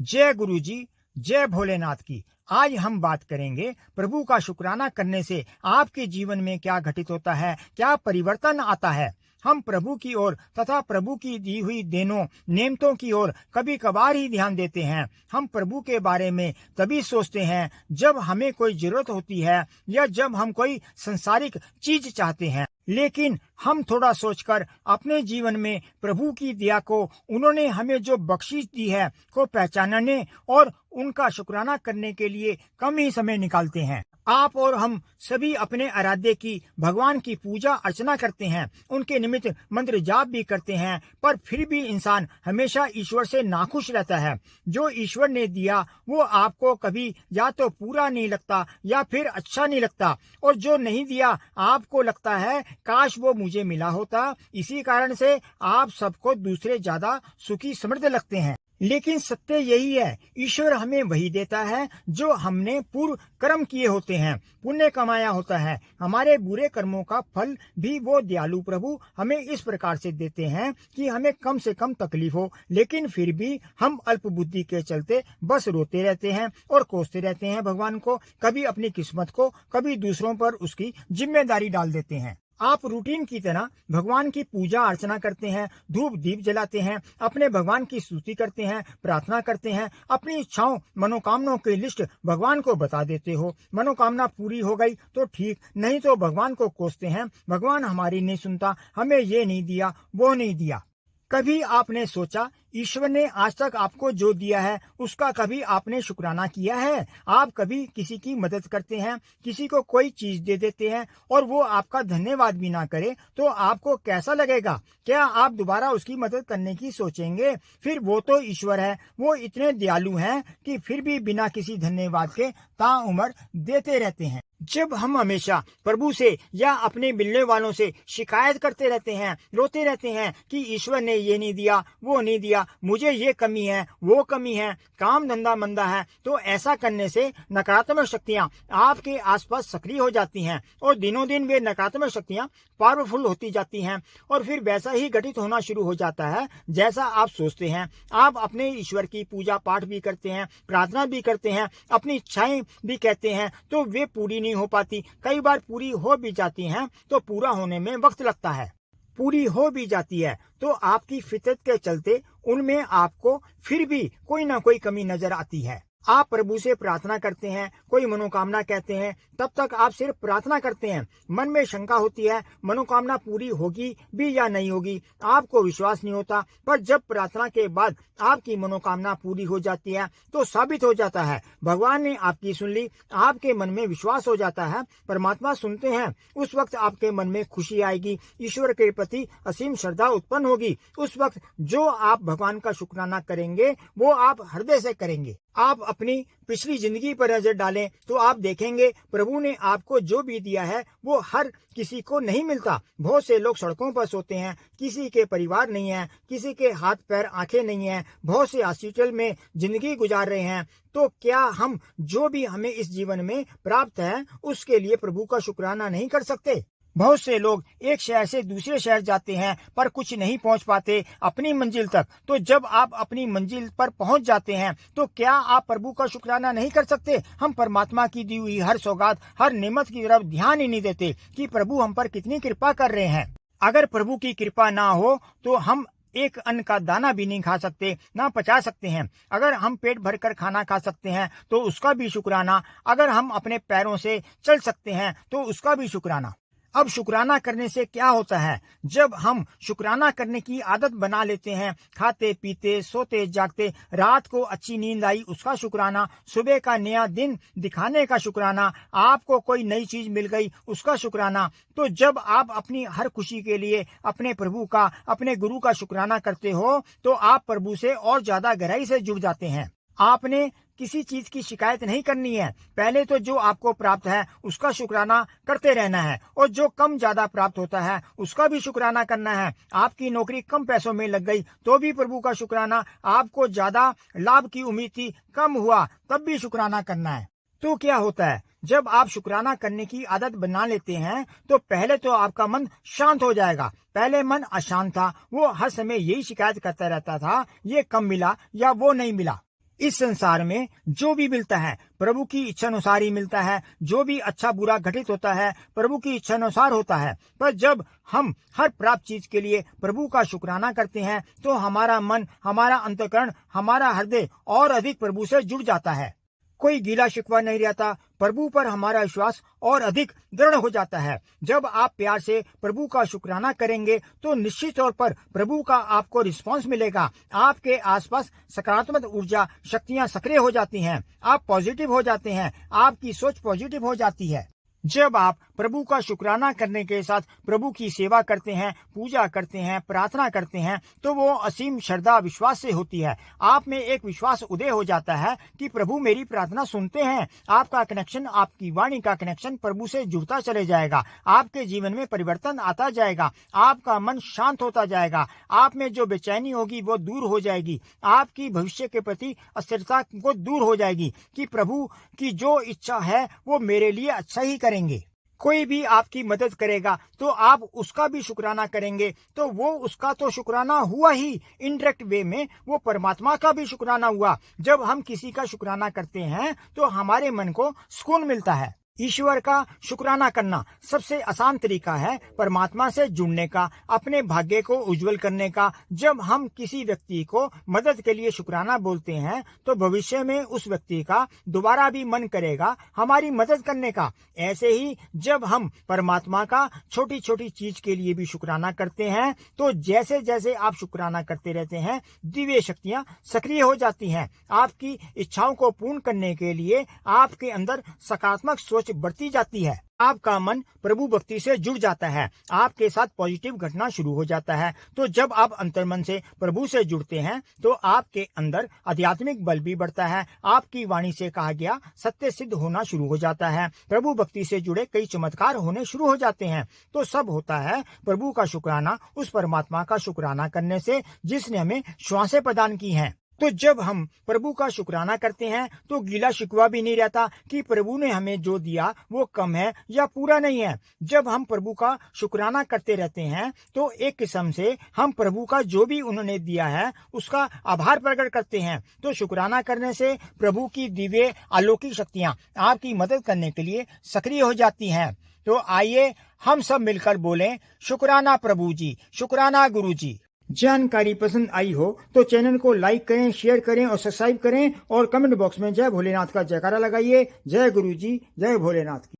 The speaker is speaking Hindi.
जय गुरु जी, जय भोलेनाथ की। आज हम बात करेंगे प्रभु का शुक्राना करने से आपके जीवन में क्या घटित होता है, क्या परिवर्तन आता है। हम प्रभु की ओर तथा प्रभु की दी हुई देनों नेमतों की ओर कभी कभार ही ध्यान देते हैं। हम प्रभु के बारे में तभी सोचते हैं जब हमें कोई जरूरत होती है या जब हम कोई संसारिक चीज चाहते हैं। लेकिन हम थोड़ा सोचकर अपने जीवन में प्रभु की दया को, उन्होंने हमें जो बख्शिश दी है, को पहचानने और उनका शुक्राना करने के लिए कम ही समय निकालते हैं। आप और हम सभी अपने आराध्य की, भगवान की पूजा अर्चना करते हैं, उनके निमित्त मंत्र जाप भी करते हैं, पर फिर भी इंसान हमेशा ईश्वर से नाखुश रहता है। जो ईश्वर ने दिया वो आपको कभी या तो पूरा नहीं लगता या फिर अच्छा नहीं लगता, और जो नहीं दिया आपको लगता है काश वो मुझे मिला होता। इसी कारण से आप सबको दूसरे ज्यादा सुखी समृद्ध लगते हैं। लेकिन सत्य यही है, ईश्वर हमें वही देता है जो हमने पूर्व कर्म किए होते हैं, पुण्य कमाया होता है। हमारे बुरे कर्मों का फल भी वो दयालु प्रभु हमें इस प्रकार से देते हैं कि हमें कम से कम तकलीफ हो, लेकिन फिर भी हम अल्प बुद्धि के चलते बस रोते रहते हैं और कोसते रहते हैं भगवान को, कभी अपनी किस्मत को, कभी दूसरों पर उसकी जिम्मेदारी डाल देते हैं। आप रूटीन की तरह भगवान की पूजा अर्चना करते हैं, धूप दीप जलाते हैं, अपने भगवान की स्तुति करते हैं, प्रार्थना करते हैं, अपनी इच्छाओं मनोकामनाओं की लिस्ट भगवान को बता देते हो। मनोकामना पूरी हो गई तो ठीक, नहीं तो भगवान को कोसते हैं, भगवान हमारी नहीं सुनता, हमें ये नहीं दिया, वो नहीं दिया। कभी आपने सोचा ईश्वर ने आज तक आपको जो दिया है उसका कभी आपने शुक्राना किया है? आप कभी किसी की मदद करते हैं, किसी को कोई चीज दे देते हैं और वो आपका धन्यवाद भी ना करे तो आपको कैसा लगेगा? क्या आप दोबारा उसकी मदद करने की सोचेंगे? फिर वो तो ईश्वर है, वो इतने दयालु हैं कि फिर भी बिना किसी धन्यवाद के ताउम्र देते रहते हैं। जब हम हमेशा प्रभु से या अपने मिलने वालों से शिकायत करते रहते हैं, रोते रहते हैं कि ईश्वर ने ये नहीं दिया, वो नहीं दिया, मुझे ये कमी है, वो कमी है, काम धंधा मंदा है, तो ऐसा करने से नकारात्मक शक्तियां आपके आसपास सक्रिय हो जाती हैं और दिनों दिन वे नकारात्मक शक्तियां पावरफुल होती जाती हैं और फिर वैसा ही घटित होना शुरू हो जाता है जैसा आप सोचते हैं। आप अपने ईश्वर की पूजा पाठ भी करते हैं, प्रार्थना भी करते हैं, अपनी इच्छाएं भी कहते हैं, तो वे पूरी नहीं हो पाती। कई बार पूरी हो भी जाती हैं तो पूरा होने में वक्त लगता है। पूरी हो भी जाती है तो आपकी फितरत के चलते उनमें आपको फिर भी कोई ना कोई कमी नजर आती है। आप प्रभु से प्रार्थना करते हैं, कोई मनोकामना कहते हैं, तब तक आप सिर्फ प्रार्थना करते हैं। मन में शंका होती है मनोकामना पूरी होगी भी या नहीं होगी, आपको विश्वास नहीं होता, पर जब प्रार्थना के बाद आपकी मनोकामना पूरी हो जाती है तो साबित हो जाता है भगवान ने आपकी सुन ली। आपके मन में विश्वास हो जाता है परमात्मा सुनते हैं। उस वक्त आपके मन में खुशी आएगी, ईश्वर के प्रति असीम श्रद्धा उत्पन्न होगी। उस वक्त जो आप भगवान का शुक्राना करेंगे वो आप हृदय से करेंगे। आप अपनी पिछली जिंदगी पर नजर डालें तो आप देखेंगे प्रभु ने आपको जो भी दिया है वो हर किसी को नहीं मिलता। बहुत से लोग सड़कों पर सोते हैं, किसी के परिवार नहीं है, किसी के हाथ पैर आंखें नहीं है, बहुत से हॉस्पिटल में जिंदगी गुजार रहे हैं। तो क्या हम जो भी हमें इस जीवन में प्राप्त है उसके लिए प्रभु का शुक्राना नहीं कर सकते? बहुत से लोग एक शहर से दूसरे शहर जाते हैं पर कुछ नहीं पहुंच पाते अपनी मंजिल तक। तो जब आप अपनी मंजिल पर पहुंच जाते हैं तो क्या आप प्रभु का शुक्राना नहीं कर सकते? हम परमात्मा की दी हुई हर सौगात, हर नेमत की तरफ ध्यान ही नहीं देते कि प्रभु हम पर कितनी कृपा कर रहे हैं। अगर प्रभु की कृपा ना हो तो हम एक अन्न का दाना भी नहीं खा सकते, ना पचा सकते हैं। अगर हम पेट भरकर खाना खा सकते हैं तो उसका भी शुक्राना। अगर हम अपने पैरों से चल सकते हैं तो उसका भी शुक्राना। अब शुक्राना करने से क्या होता है? जब हम शुक्राना करने की आदत बना लेते हैं, खाते पीते सोते जागते, रात को अच्छी नींद आई उसका शुक्राना, सुबह का नया दिन दिखाने का शुक्राना, आपको कोई नई चीज मिल गई उसका शुक्राना, तो जब आप अपनी हर खुशी के लिए अपने प्रभु का, अपने गुरु का शुक्राना करते हो तो आप प्रभु से और ज्यादा गहराई से जुड़ जाते हैं। आपने किसी चीज की शिकायत नहीं करनी है। पहले तो जो आपको प्राप्त है उसका शुक्राना करते रहना है और जो कम ज्यादा प्राप्त होता है उसका भी शुक्राना करना है। आपकी नौकरी कम पैसों में लग गई तो भी प्रभु का शुक्राना। आपको ज्यादा लाभ की उम्मीद थी, कम हुआ, तब भी शुक्राना करना है। तो क्या होता है जब आप शुक्राना करने की आदत बना लेते हैं तो पहले तो आपका मन शांत हो जाएगा। पहले मन अशांत था, वो हर समय यही शिकायत करता रहता था, ये कम मिला या वो नहीं मिला। इस संसार में जो भी मिलता है प्रभु की इच्छा अनुसार ही मिलता है। जो भी अच्छा बुरा घटित होता है प्रभु की इच्छा अनुसार होता है। पर जब हम हर प्राप्त चीज के लिए प्रभु का शुक्राना करते हैं तो हमारा मन, हमारा अंतःकरण, हमारा हृदय और अधिक प्रभु से जुड़ जाता है। कोई गीला शिकवा नहीं रहता। प्रभु पर हमारा विश्वास और अधिक दृढ़ हो जाता है। जब आप प्यार से प्रभु का शुक्राना करेंगे तो निश्चित तौर पर प्रभु का आपको रिस्पांस मिलेगा। आपके आसपास सकारात्मक ऊर्जा शक्तियां सक्रिय हो जाती हैं। आप पॉजिटिव हो जाते हैं। आपकी सोच पॉजिटिव हो जाती है। जब आप प्रभु का शुक्राना करने के साथ प्रभु की सेवा करते हैं, पूजा करते हैं, प्रार्थना करते हैं तो वो असीम श्रद्धा विश्वास से होती है। आप में एक विश्वास उदय हो जाता है कि प्रभु मेरी प्रार्थना सुनते हैं। आपका कनेक्शन, आपकी वाणी का कनेक्शन प्रभु से जुड़ता चले जाएगा। आपके जीवन में परिवर्तन आता जाएगा। आपका मन शांत होता जाएगा। आप में जो बेचैनी होगी वो दूर हो जाएगी। आपकी भविष्य के प्रति अस्थिरता को दूर हो जाएगी कि प्रभु की जो इच्छा है वो मेरे लिए अच्छा ही करेंगे। कोई भी आपकी मदद करेगा तो आप उसका भी शुक्राना करेंगे तो वो उसका तो शुक्राना हुआ ही, इनडायरेक्ट वे में वो परमात्मा का भी शुक्राना हुआ। जब हम किसी का शुक्राना करते हैं तो हमारे मन को सुकून मिलता है। ईश्वर का शुक्राना करना सबसे आसान तरीका है परमात्मा से जुड़ने का, अपने भाग्य को उज्जवल करने का। जब हम किसी व्यक्ति को मदद के लिए शुक्राना बोलते हैं तो भविष्य में उस व्यक्ति का दोबारा भी मन करेगा हमारी मदद करने का। ऐसे ही जब हम परमात्मा का छोटी छोटी चीज के लिए भी शुक्राना करते हैं तो जैसे जैसे आप शुक्राना करते रहते हैं दिव्य शक्तियां सक्रिय हो जाती हैं। आपकी इच्छाओं को पूर्ण करने के लिए आपके अंदर सकारात्मक सोच बढ़ती जाती है। आपका मन प्रभु भक्ति से जुड़ जाता है। आपके साथ पॉजिटिव घटना शुरू हो जाता है। तो जब आप अंतर्मन से प्रभु से जुड़ते हैं तो आपके अंदर आध्यात्मिक बल भी बढ़ता है। आपकी वाणी से कहा गया सत्य सिद्ध होना शुरू हो जाता है। प्रभु भक्ति से जुड़े कई चमत्कार होने शुरू हो जाते हैं। तो सब होता है प्रभु का शुक्राना, उस परमात्मा का शुक्राना करने से जिसने हमें श्वासें प्रदान की हैं। तो जब हम प्रभु का शुक्राना करते हैं तो गीला शिकवा भी नहीं रहता कि प्रभु ने हमें जो दिया वो कम है या पूरा नहीं है। जब हम प्रभु का शुक्राना करते रहते हैं तो एक किस्म से हम प्रभु का जो भी उन्होंने दिया है उसका आभार प्रकट करते हैं। तो शुक्राना करने से प्रभु की दिव्य अलौकिक शक्तियां आपकी मदद करने के लिए सक्रिय हो जाती हैं। तो आइए हम सब मिलकर बोलें, शुक्राना प्रभु जी, शुक्राना गुरु जी। जानकारी पसंद आई हो तो चैनल को लाइक करें, शेयर करें और सब्सक्राइब करें और कमेंट बॉक्स में जय भोलेनाथ का जयकारा लगाइए। जय गुरु जी, जय भोलेनाथ की।